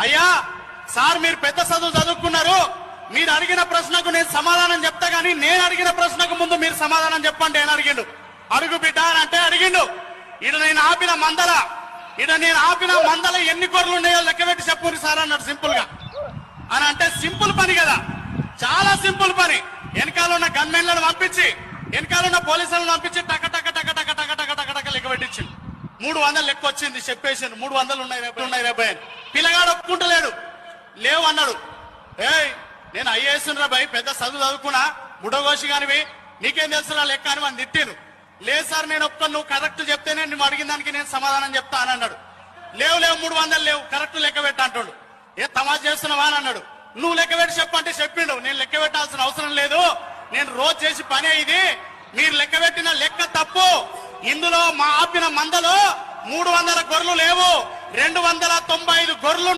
అయ్యా సార్ మీరు పెద్ద చదువు చదువుకున్నారు, మీరు అడిగిన ప్రశ్నకు నేను సమాధానం చెప్తా గానీ నేను అడిగిన ప్రశ్నకు ముందు మీరు సమాధానం చెప్పండి అని అడిగిండు. అడుగు బిడ్డ అని అంటే అడిగిండు. ఇడ నేను ఆపిన మందల ఎన్ని గొర్రెలు ఉన్నాయో లెక్క పెట్టి చెప్పుర్రి సార్ అన్నాడు సింపుల్ గా. అని అంటే సింపుల్ పని కదా, చాలా సింపుల్ పని. వెనకాల ఉన్న గన్మెన్లను పంపించి, వెనకాల ఉన్న పోలీసులను పంపించి టక టక టక టక టక టక టక టక లెక్క పెట్టించింది. 300 లెక్క వచ్చింది, చెప్పేసింది 300 ఉన్నాయి రేపు. పిల్లగాడు ఒప్పుకుంటలేడు, లేవు అన్నాడు. ఏయ్ నేను ఐఏఎస్ రా భయ్, పెద్ద చదువు చదువుకున్నా, బుడగోషి కానివి, నీకేం తెలుసు లెక్క అని మనం తిట్టాను. లేదు సార్ నేను ఒప్పుకొని, నువ్వు కరెక్ట్ చెప్తేనే నువ్వు అడిగిన దానికి నేను సమాధానం చెప్తా అని అన్నాడు. లేవు 300 లేవు, కరెక్ట్ లెక్క పెట్ట అంటాడు. ఏ తమాషా చేస్తున్నావా అని అన్నాడు. నువ్వు లెక్క పెట్టి చెప్పంటే చెప్పిండు. నేను లెక్క పెట్టాల్సిన అవసరం లేదు, నేను రోజు చేసి పనే ఇది, మీరు లెక్క పెట్టిన లెక్క తప్పు. ఇందులో మా ఆపిన మందలో 300 గొర్రెలు లేవు, 295 గొర్రెలు